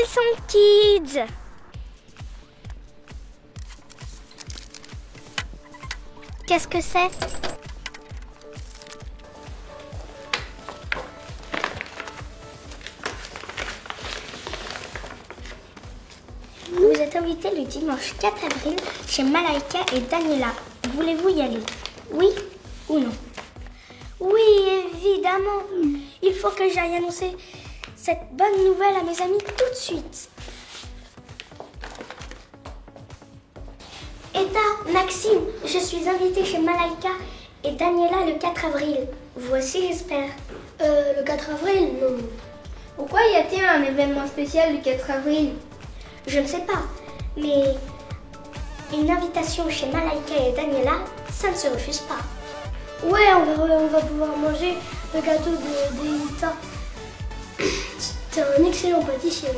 sont Kids. Qu'est-ce que c'est? Vous êtes invités le dimanche 4 avril chez Malaika et Daniela. Voulez-vous y aller? Oui ou non? Oui, évidemment. Il faut que j'aille annoncer cette bonne nouvelle à mes amis tout de suite. Eta, Maxime, je suis invitée chez Malaika et Daniela le 4 avril. Vous aussi, j'espère. Le 4 avril, non. Pourquoi y a-t-il un événement spécial le 4 avril? Je ne sais pas, mais une invitation chez Malaika et Daniela, ça ne se refuse pas. Ouais, on va pouvoir manger le gâteau d'Eta. C'est un excellent pâtissier.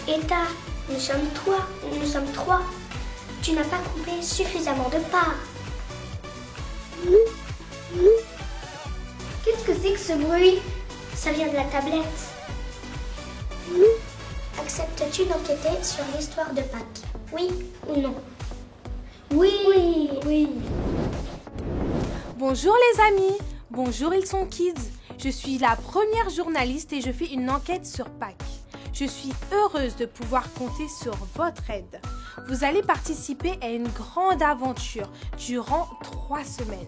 Eta, nous sommes trois. Tu n'as pas coupé suffisamment de parts. Qu'est-ce que c'est que ce bruit? Ça vient de la tablette. Acceptes-tu d'enquêter sur l'histoire de Pâques? Oui ou non? Oui. Bonjour les amis, bonjour ils sont Kids. Je suis la première journaliste et je fais une enquête sur Pâques. Je suis heureuse de pouvoir compter sur votre aide. Vous allez participer à une grande aventure durant 3 semaines.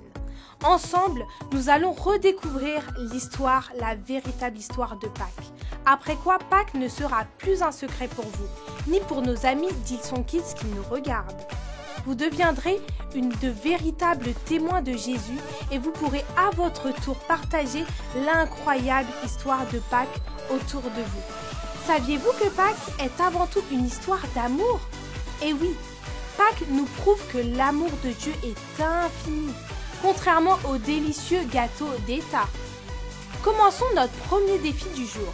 Ensemble, nous allons redécouvrir l'histoire, la véritable histoire de Pâques. Après quoi, Pâques ne sera plus un secret pour vous, ni pour nos amis d'Ilson Kids qui nous regardent. Vous deviendrez de véritables témoins de Jésus et vous pourrez à votre tour partager l'incroyable histoire de Pâques autour de vous. Saviez-vous que Pâques est avant tout une histoire d'amour? Eh oui, Pâques nous prouve que l'amour de Dieu est infini, contrairement au délicieux gâteau d'Eta. Commençons notre premier défi du jour.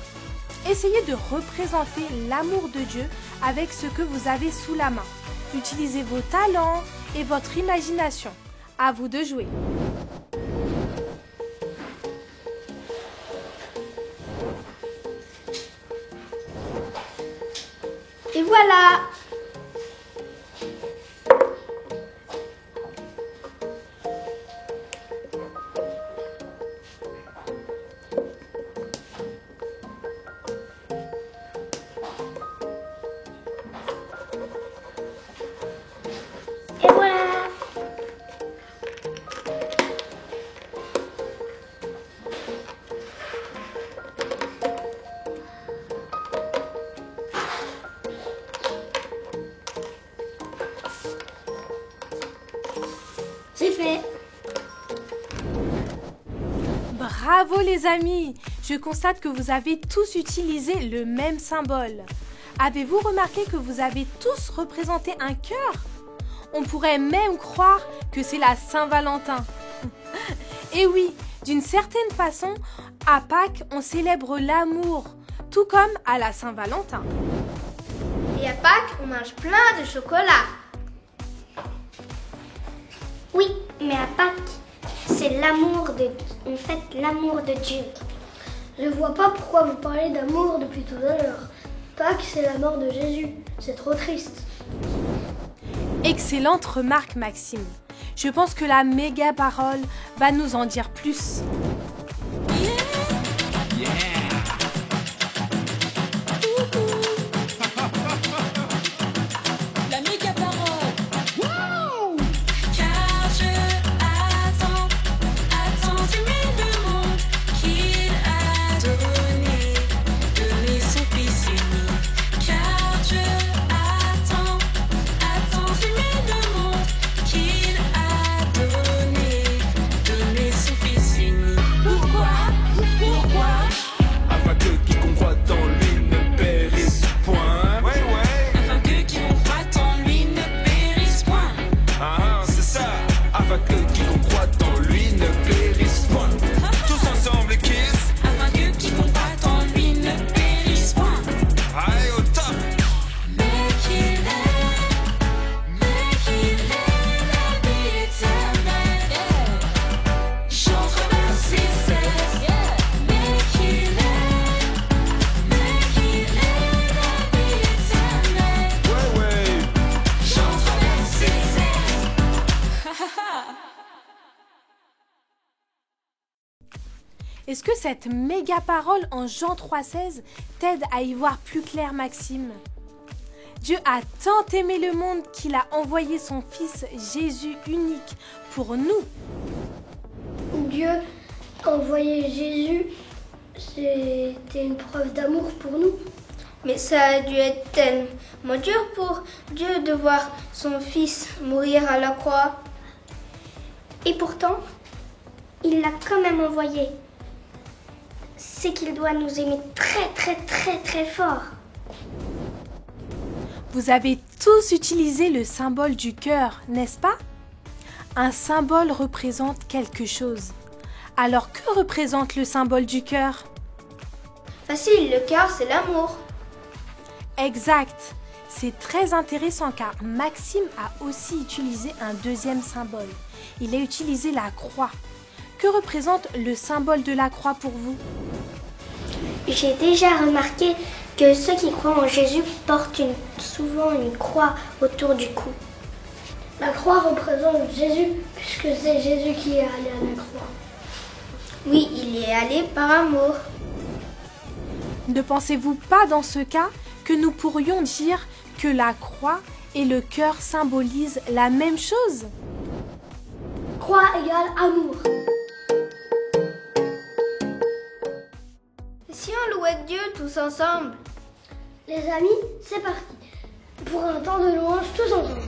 Essayez de représenter l'amour de Dieu avec ce que vous avez sous la main. Utilisez vos talents et votre imagination. À vous de jouer. Et voilà! Et voilà! C'est fait! Bravo les amis! Je constate que vous avez tous utilisé le même symbole. Avez-vous remarqué que vous avez tous représenté un cœur? On pourrait même croire que c'est la Saint-Valentin. Et oui, d'une certaine façon, à Pâques, on célèbre l'amour, tout comme à la Saint-Valentin. Et à Pâques, on mange plein de chocolat. Oui, mais à Pâques, c'est on fête l'amour de Dieu. Je vois pas pourquoi vous parlez d'amour depuis tout à l'heure. Pâques, c'est la mort de Jésus. C'est trop triste. Excellente remarque, Maxime. Je pense que la méga parole va nous en dire plus. La méga parole. Wow! Car je attends d'aimer le monde qu'il a donné son fils unique. Car je attends d'aimer le monde qu'il a donné son fils unique. Pourquoi? Est-ce que cette méga parole en Jean 3,16 t'aide à y voir plus clair, Maxime? Dieu a tant aimé le monde qu'il a envoyé son Fils Jésus unique pour nous. Dieu a envoyé Jésus, c'était une preuve d'amour pour nous. Mais ça a dû être tellement dur pour Dieu de voir son Fils mourir à la croix. Et pourtant, il l'a quand même envoyé. C'est qu'il doit nous aimer très très très très fort. Vous avez tous utilisé le symbole du cœur, n'est-ce pas? Un symbole représente quelque chose. Alors que représente le symbole du cœur? Facile, le cœur c'est l'amour. Exact. C'est très intéressant car Maxime a aussi utilisé un deuxième symbole. Il a utilisé la croix. Que représente le symbole de la croix pour vous? J'ai déjà remarqué que ceux qui croient en Jésus portent souvent une croix autour du cou. La croix représente Jésus, puisque c'est Jésus qui est allé à la croix. Oui, il y est allé par amour. Ne pensez-vous pas dans ce cas que nous pourrions dire que la croix et le cœur symbolisent la même chose? Croix égale amour. Si on louait Dieu tous ensemble? Les amis, c'est parti. Pour un temps de louange tous ensemble.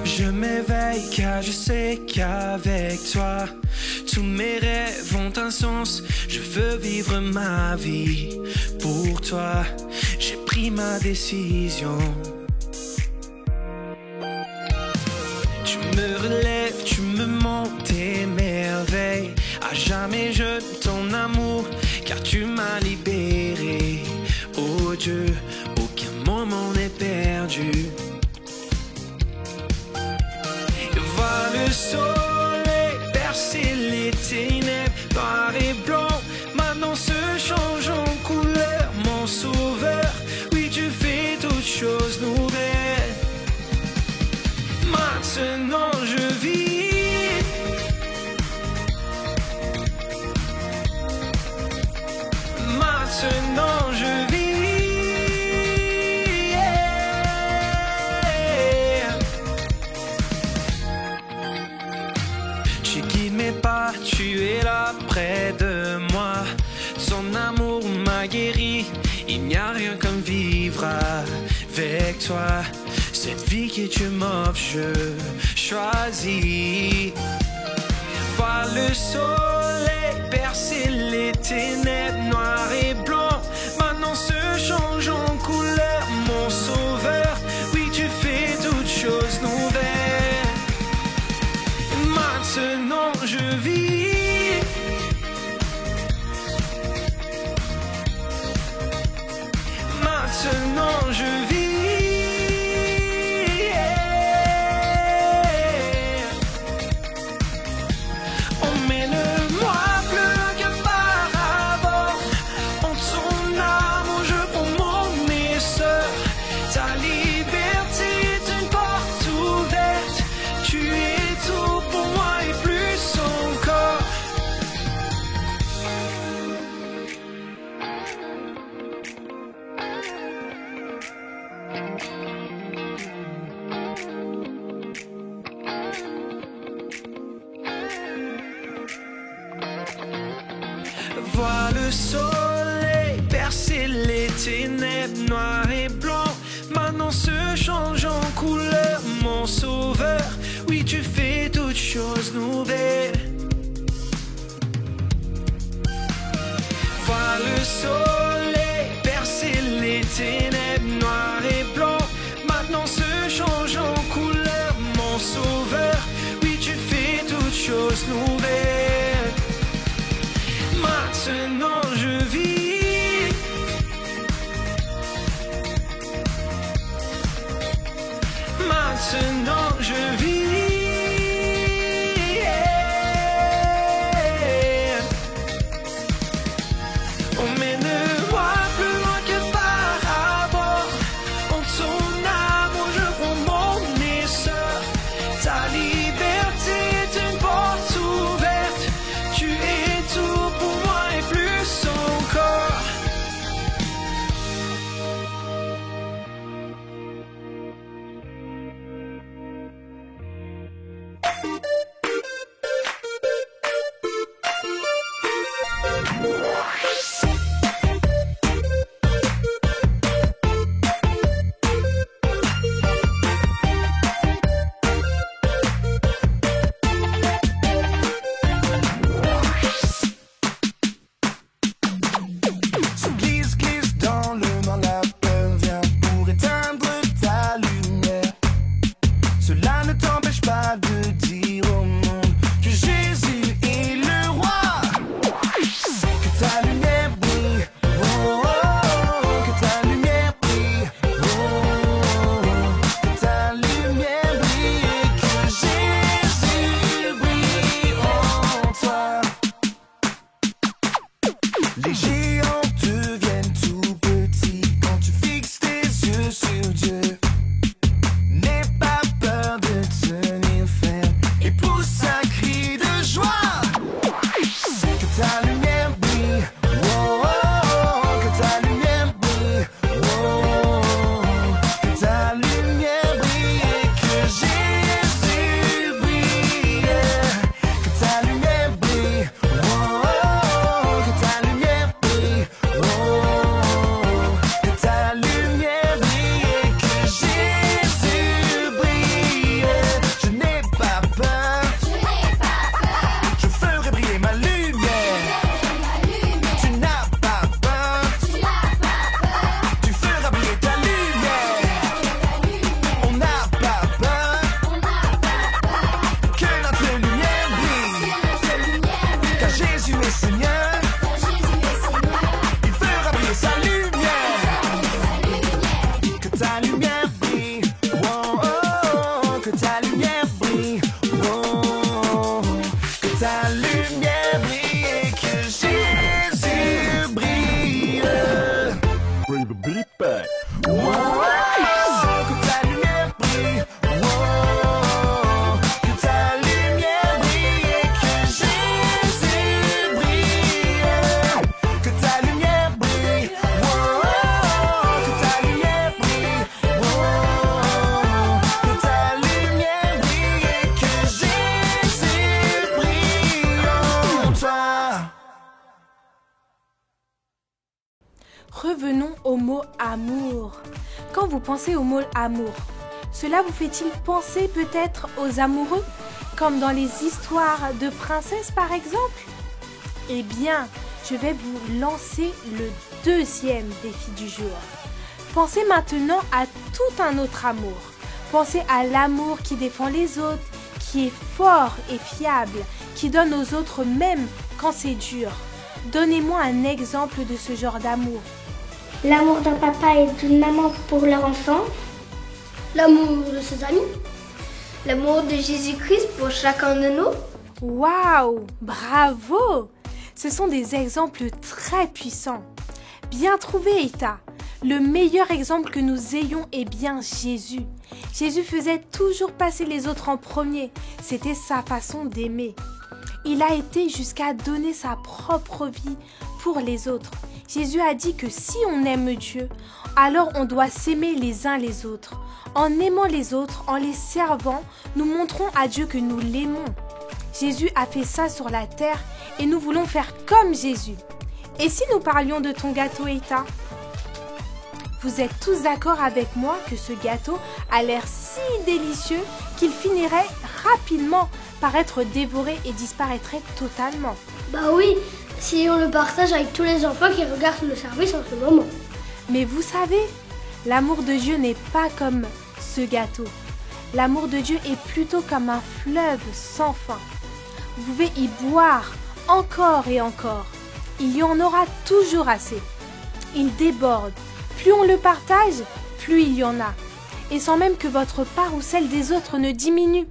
Je m'éveille car je sais qu'avec toi, tous mes rêves ont un sens. Je veux vivre ma vie pour toi. J'ai pris ma décision. Tu me relèves, tu me montes tes merveilles. À jamais je ton amour, car tu m'as libéré. Oh Dieu, aucun moment n'est perdu. Voir le soleil percer les ténèbres, noir et blanc, maintenant se change en couleur. Mon sauveur, oui tu fais toutes choses nouvelles. Maintenant je vis. Maintenant je vis. Tu guides mes pas, tu es là près de moi. Ton amour m'a guéri. Il n'y a rien comme vivre avec toi. Cette vie que tu m'offres, je choisis. Voir le soleil percer les ténèbres, noir et blanc, maintenant se change en couleur. Mon sauveur, oui tu fais toutes choses nouvelles. Maintenant je vis. Maintenant je vis. Emmène-moi plus qu'auparavant. En le soleil percer les ténèbres noires et blancs. Maintenant se change en couleur, mon sauveur. Oui, tu fais toutes choses nouvelles. Vois le soleil percer les ténèbres noires et blancs. Maintenant se change en couleur, mon sauveur. Oui, tu fais toutes choses nouvelles. Maintenant je vis. Maintenant je vis. Emmène-moi plus loin que par rapport. En ton amour je prends mon essor. Ta liberté est une porte ouverte. Tu es tout pour moi et plus encore. Se glisse dans le noir, la peur vient pour éteindre ta lumière. Cela ne t'empêche pas de dire au monde que Jésus est le roi. Que ta lumière brille, oh, oh, oh, que ta lumière brille, oh, oh, oh, que ta lumière brille et que Jésus brille en toi. Les géants deviennent tout petits quand tu fixes tes yeux sur Dieu. N'aie pas peur de tenir ferme et pousse un cri de joie. Que ta lumière brille, oh, oh, oh, que ta lumière brille, oh, oh, oh, que ta lumière brille et que Jésus brille. Que ta lumière brille, oh, oh, oh, que ta lumière brille, oh, oh, oh, que ta lumière brille et que Jésus brille. Je n'ai pas peur, je ferai briller ma lumière. Tu n'as pas peur, tu feras briller ta lumière. On n'a pas peur que notre lumière brille, car Jésus est Seigneur. Il fera briller sa lumière. Que ta lumière brille, oh, oh, oh, que ta lumière brille, oh, oh, oh, que ta lumière brille et que Jésus brille. Bring the beat back. Oh, oh, oh, que ta lumière brille, oh, oh, oh, que ta lumière brille et que Jésus brille. Que ta lumière brille, oh, oh, oh, que ta lumière brille, oh, oh, oh, que ta lumière brille et que Jésus brille en toi. Revenons au mot amour. Quand vous pensez au mot amour, cela vous fait-il penser peut-être aux amoureux, comme dans les histoires de princesses par exemple? Eh bien, je vais vous lancer le deuxième défi du jour. Pensez maintenant à tout un autre amour. Pensez à l'amour qui défend les autres, qui est fort et fiable, qui donne aux autres même quand c'est dur. Donnez-moi un exemple de ce genre d'amour. L'amour d'un papa et d'une maman pour leur enfant. L'amour de ses amis. L'amour de Jésus-Christ pour chacun de nous. Waouh, bravo! Ce sont des exemples très puissants. Bien trouvé, Eita. Le meilleur exemple que nous ayons est bien Jésus. Jésus faisait toujours passer les autres en premier. C'était sa façon d'aimer. Il a été jusqu'à donner sa propre vie pour les autres. Jésus a dit que si on aime Dieu, alors on doit s'aimer les uns les autres. En aimant les autres, en les servant, nous montrons à Dieu que nous l'aimons. Jésus a fait ça sur la terre et nous voulons faire comme Jésus. Et si nous parlions de ton gâteau, Eita? Vous êtes tous d'accord avec moi que ce gâteau a l'air si délicieux qu'il finirait rapidement par être dévoré et disparaîtrait totalement. Bah oui, si on le partage avec tous les enfants qui regardent le service en ce moment. Mais vous savez, l'amour de Dieu n'est pas comme ce gâteau. L'amour de Dieu est plutôt comme un fleuve sans fin. Vous pouvez y boire encore et encore. Il y en aura toujours assez. Il déborde. Plus on le partage, plus il y en a. Et sans même que votre part ou celle des autres ne diminue.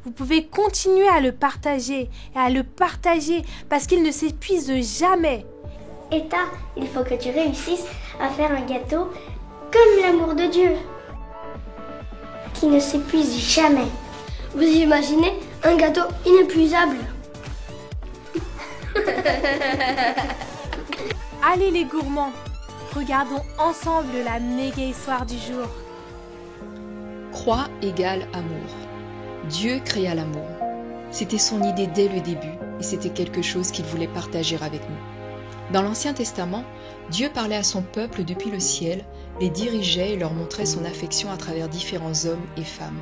Vous pouvez continuer à le partager et à le partager parce qu'il ne s'épuise jamais. Eta, il faut que tu réussisses à faire un gâteau comme l'amour de Dieu, qui ne s'épuise jamais. Vous imaginez un gâteau inépuisable? Allez les gourmands, regardons ensemble la méga histoire du jour. Croix égale amour. Dieu créa l'amour. C'était son idée dès le début et c'était quelque chose qu'il voulait partager avec nous. Dans l'Ancien Testament, Dieu parlait à son peuple depuis le ciel, les dirigeait et leur montrait son affection à travers différents hommes et femmes.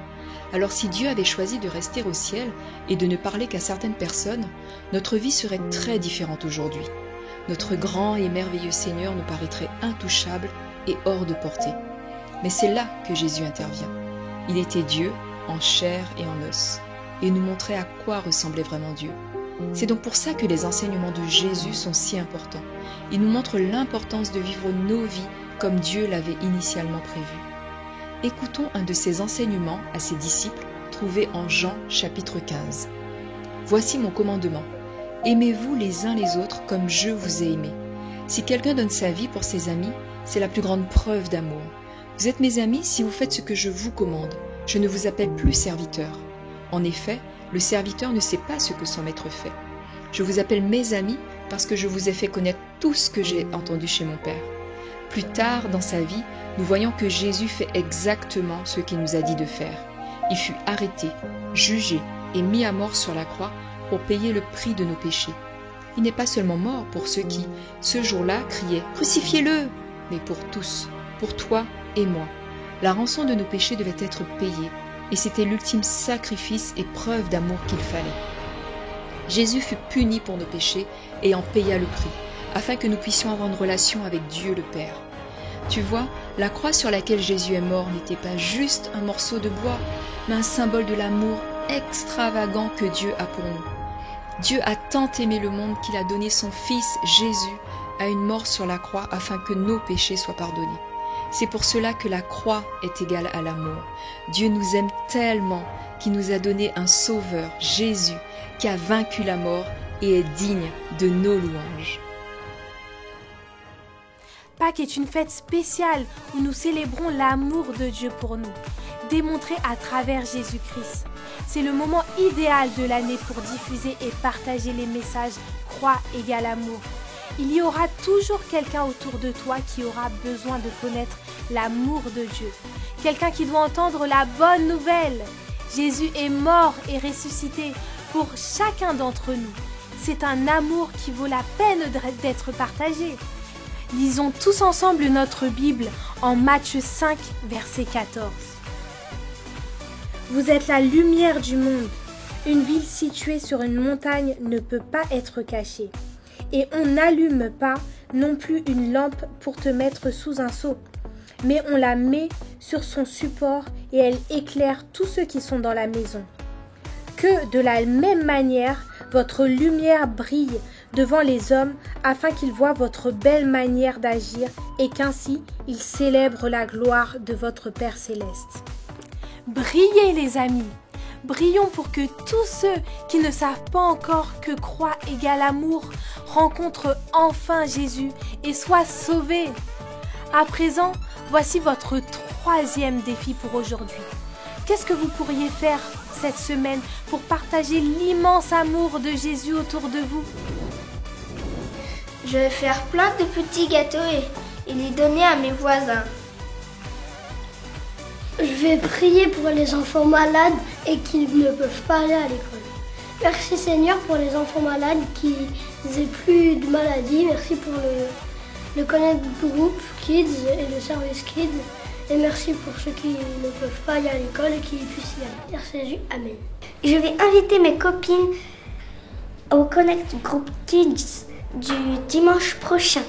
Alors si Dieu avait choisi de rester au ciel et de ne parler qu'à certaines personnes, notre vie serait très différente aujourd'hui. Notre grand et merveilleux Seigneur nous paraîtrait intouchable et hors de portée. Mais c'est là que Jésus intervient. Il était Dieu, en chair et en os, et nous montrait à quoi ressemblait vraiment Dieu. C'est donc pour ça que les enseignements de Jésus sont si importants. Ils nous montrent l'importance de vivre nos vies comme Dieu l'avait initialement prévu. Écoutons un de ces enseignements à ses disciples, trouvé en Jean chapitre 15. Voici mon commandement. Aimez-vous les uns les autres comme je vous ai aimé. Si quelqu'un donne sa vie pour ses amis, c'est la plus grande preuve d'amour. Vous êtes mes amis si vous faites ce que je vous commande. Je ne vous appelle plus serviteur. En effet, le serviteur ne sait pas ce que son maître fait. Je vous appelle mes amis parce que je vous ai fait connaître tout ce que j'ai entendu chez mon Père. Plus tard dans sa vie, nous voyons que Jésus fait exactement ce qu'il nous a dit de faire. Il fut arrêté, jugé et mis à mort sur la croix pour payer le prix de nos péchés. Il n'est pas seulement mort pour ceux qui, ce jour-là, criaient « Crucifiez-le !» mais pour tous, pour toi et moi. La rançon de nos péchés devait être payée, et c'était l'ultime sacrifice et preuve d'amour qu'il fallait. Jésus fut puni pour nos péchés et en paya le prix, afin que nous puissions avoir une relation avec Dieu le Père. Tu vois, la croix sur laquelle Jésus est mort n'était pas juste un morceau de bois, mais un symbole de l'amour extravagant que Dieu a pour nous. Dieu a tant aimé le monde qu'il a donné son Fils Jésus à une mort sur la croix afin que nos péchés soient pardonnés. C'est pour cela que la croix est égale à l'amour. Dieu nous aime tellement qu'il nous a donné un sauveur, Jésus, qui a vaincu la mort et est digne de nos louanges. Pâques est une fête spéciale où nous célébrons l'amour de Dieu pour nous, démontré à travers Jésus-Christ. C'est le moment idéal de l'année pour diffuser et partager les messages « Croix égale amour ». Il y aura toujours quelqu'un autour de toi qui aura besoin de connaître l'amour de Dieu. Quelqu'un qui doit entendre la bonne nouvelle. Jésus est mort et ressuscité pour chacun d'entre nous. C'est un amour qui vaut la peine d'être partagé. Lisons tous ensemble notre Bible en Matthieu 5, verset 14. Vous êtes la lumière du monde. Une ville située sur une montagne ne peut pas être cachée. Et on n'allume pas non plus une lampe pour te mettre sous un seau, mais on la met sur son support et elle éclaire tous ceux qui sont dans la maison. Que de la même manière, votre lumière brille devant les hommes afin qu'ils voient votre belle manière d'agir et qu'ainsi ils célèbrent la gloire de votre Père céleste. Brillez les amis! Brillons pour que tous ceux qui ne savent pas encore que croix égale amour rencontrent enfin Jésus et soient sauvés. À présent, voici votre 3e défi pour aujourd'hui. Qu'est-ce que vous pourriez faire cette semaine pour partager l'immense amour de Jésus autour de vous? Je vais faire plein de petits gâteaux et les donner à mes voisins. Je vais prier pour les enfants malades et qui ne peuvent pas aller à l'école. Merci Seigneur pour les enfants malades qui n'aient plus de maladie. Merci pour le Connect Group Kids et le Service Kids. Et merci pour ceux qui ne peuvent pas aller à l'école et qui puissent y aller. Merci Jésus, Amen. Je vais inviter mes copines au Connect Group Kids du dimanche prochain.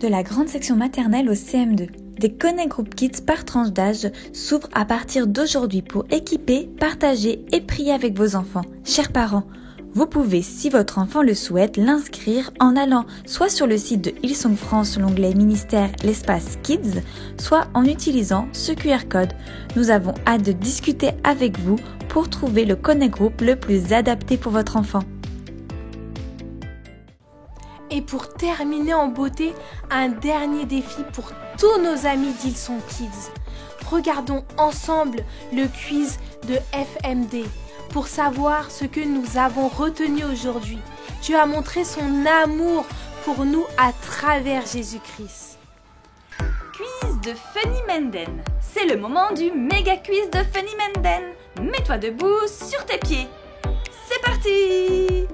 De la grande section maternelle au CM2. Des Connect Group Kids par tranche d'âge s'ouvrent à partir d'aujourd'hui pour équiper, partager et prier avec vos enfants. Chers parents, vous pouvez, si votre enfant le souhaite, l'inscrire en allant soit sur le site de Hillsong France, l'onglet ministère, l'espace Kids, soit en utilisant ce QR code. Nous avons hâte de discuter avec vous pour trouver le Connect Group le plus adapté pour votre enfant. Et pour terminer en beauté, un dernier défi pour tous nos amis d'Hillsong Kids. Regardons ensemble le quiz de FMD pour savoir ce que nous avons retenu aujourd'hui. Dieu a montré son amour pour nous à travers Jésus-Christ. Quiz de Funny Menden. C'est le moment du méga quiz de Funny Menden. Mets-toi debout sur tes pieds. C'est parti!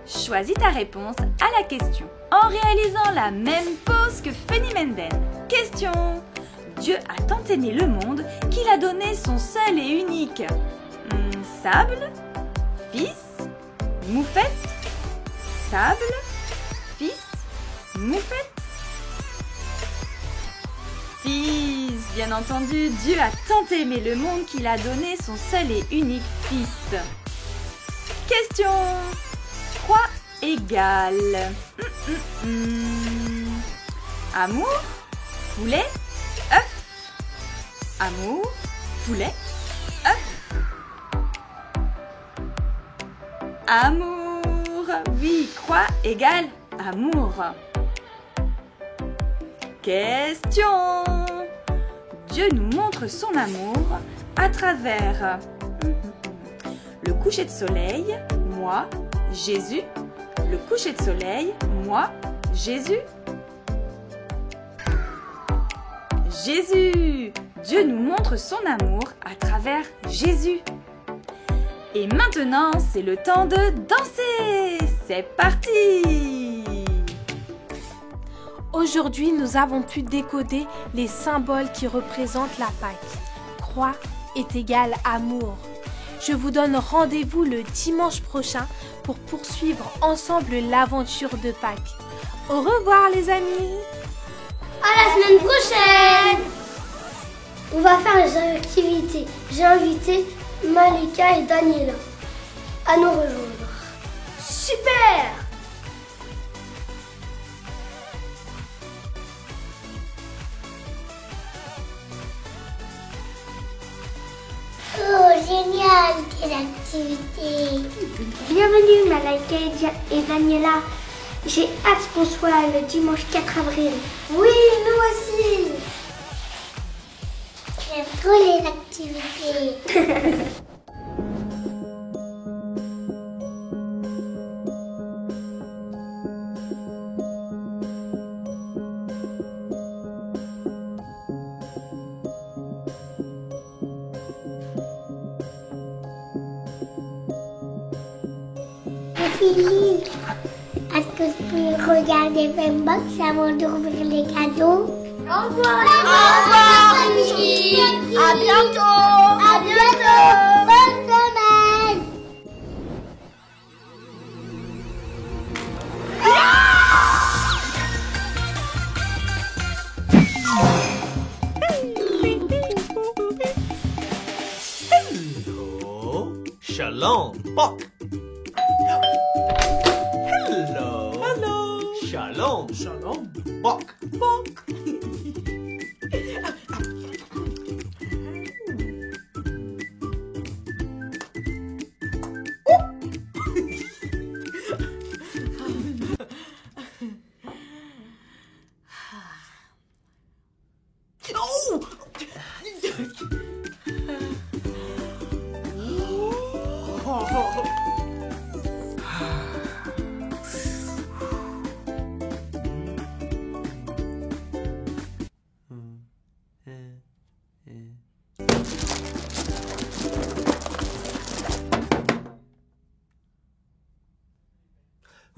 Choisis ta réponse à la question en réalisant la même pose que Funny Menden. Question: Dieu a tant aimé le monde qu'il a donné son seul et unique sable, fils, moufette, sable, fils, moufette. Fils, bien entendu, Dieu a tant aimé le monde qu'il a donné son seul et unique fils. Question: Quoi égale amour, poulet, œuf. Amour, poulet, œuf. Amour, oui, quoi égale amour. Question: Dieu nous montre son amour à travers le coucher de soleil, moi, Jésus. Le coucher de soleil, moi, Jésus. Jésus. Dieu nous montre son amour à travers Jésus. Et maintenant, c'est le temps de danser. C'est parti! Aujourd'hui, nous avons pu décoder les symboles qui représentent la Pâque. Croix est égale amour. Je vous donne rendez-vous le dimanche prochain pour poursuivre ensemble l'aventure de Pâques. Au revoir les amis! À la semaine prochaine! On va faire les activités. J'ai invité Malika et Daniela à nous rejoindre. Super! Oh, génial, quelle activité! Bienvenue Malaika et Daniela. J'ai hâte qu'on soit le dimanche 4 avril. Oui, nous aussi! J'aime trop les activités. Philippe, est-ce que je peux regarder Fembox avant d'ouvrir les cadeaux? Au revoir! Au revoir, Philippe! À bientôt! À bientôt! Bonne semaine! Hello, Shalom, Bok. Hello, hello, Shalom, Shalom, Bok, Bok.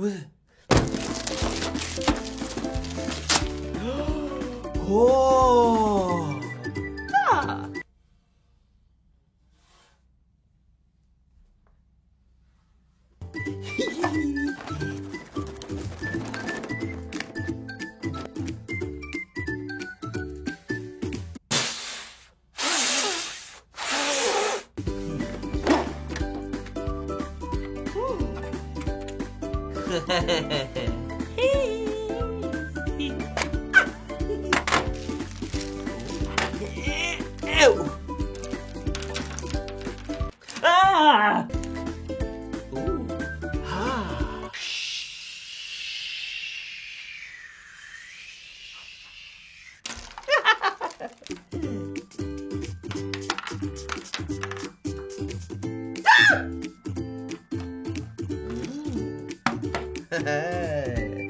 Oh! Ah! Ooh. Ah. Hey.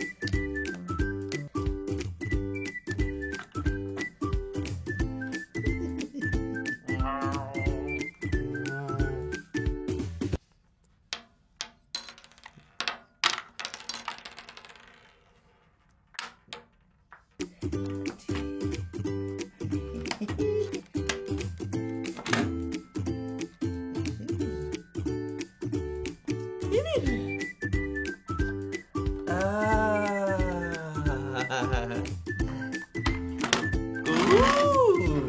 Ooh.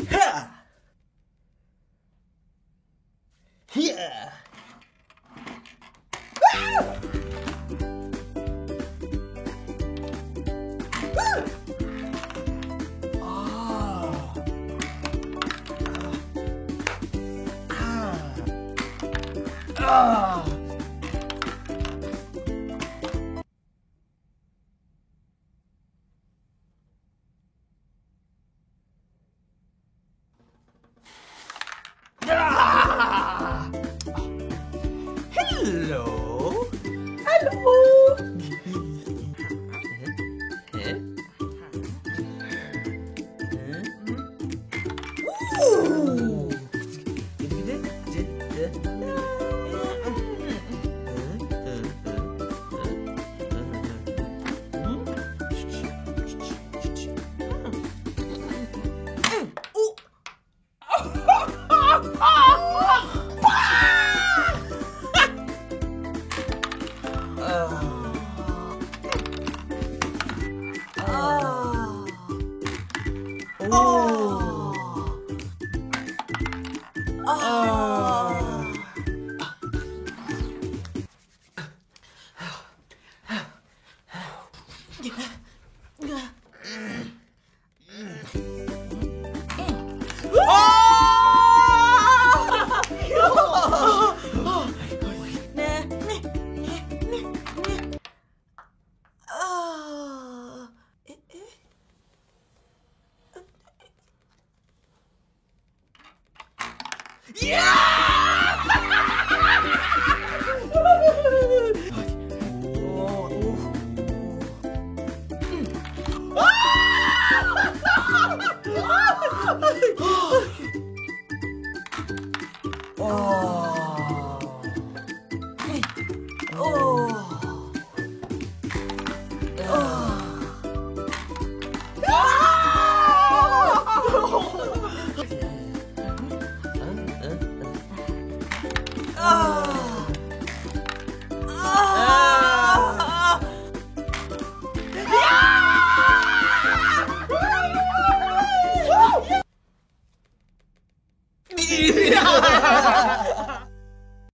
Ha. Yeah. Ah. Ah. Hello. Hello. Ooh. Yeah!